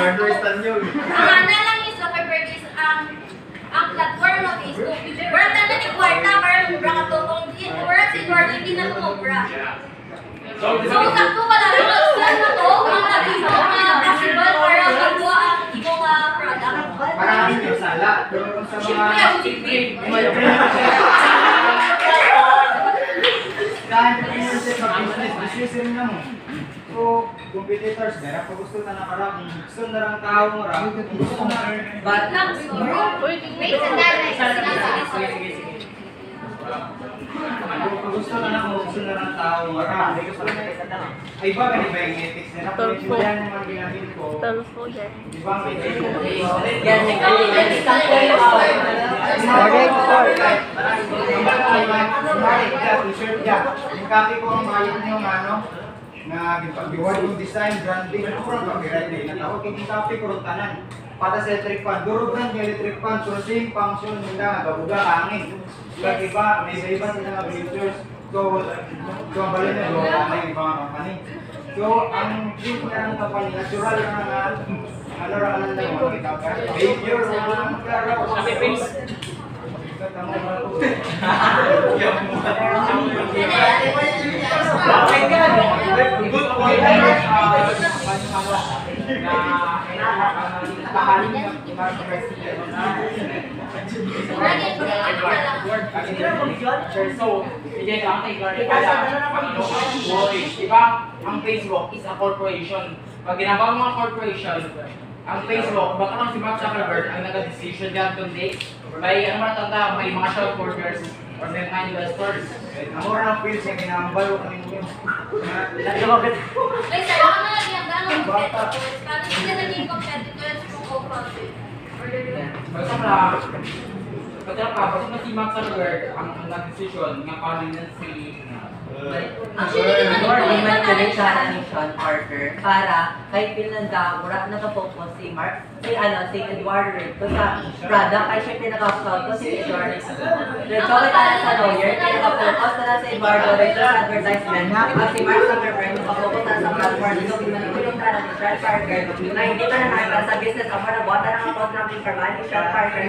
Hardware stand yun. Ang ana lang ni Zuckerberg is ang platform no Facebook. Wala na ni kwarta para mubra ka to kung di wala si Edward hindi na tumubra. So sakto pala mag-sell na to ang nabisa na possible para magawa ang ibang product. Maraming yung sala. Pero kung sa Siyempre mga... ang sipin. Kahit na yung sa business, decision na mo. So, competitors, meron pa gusto na nakarap. Gusto na lang tao mo rin. Gusto na rin. But lang wait sige. Kung gusto na lang mo, gusto na lang tao mo rin. Ay ba, ganun ba yung ethics nila? Kung yan yung mga ginagin ko. Di ba may ethics? Yan, Yung copy ko ang mayon yung ano, na gipag-reward yung design, branding, ano kurang copyright na inatawag. Yung copy ko rin tanan. Para sa electric fan, duro brand yung electric fan, sourcing, function, nila, gabuga, hangin. Iba't iba, may iba sila mga features. So, ang balik na yung hangin, yung mga company. So, ang print na ng company, natural na nga, ano lang lang yung mga kita ka. Behavior, Sabi face. So, hindi lang kay Gary diba? Ang Facebook is a corporation. Pag ginagawa mga corporation, ang Facebook, baka lang si Mark Zuckerberg ang nag-decision dyan kundi may ano matanda, may mga shareholders or may mga investors. Ang mura ng pills yung ginambalo kami yun. Ay, sa'yo ka na lang yung gano'ng competitors. Paano sila naging competitors kung co-profit? Basta si Mark Zuckerberg ang nag-decision nga paano na si Actually, di Or man may ito connection ni Sean Parker para kay Finlanda, mura nakapokus si Mark, si Edward Reed to sa product, ay syempre nakapokus to si Edward Reed. So, kita na sa lawyer, nakapokus na si Edward Reed sa advertisement. At si Mark Zuckerberg, nakapokus na sa platform. So, pinagulong ka na ni Sean Parker na hindi pa na nakita sa business ako na buwata ng contract ng perman ni Sean Parker.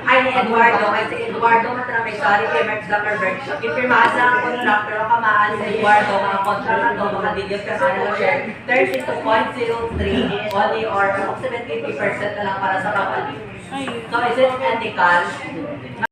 Ay ni Eduardo, ay si Eduardo matara may sorry kay Mark Zuckerberg. Ipirmahan sa ang contract, pero kamaan si Eduardo, mga contract na ito, mga videos ka na share, turns into 0.03 only or approximately 50% na lang para sa company. So is it ethical?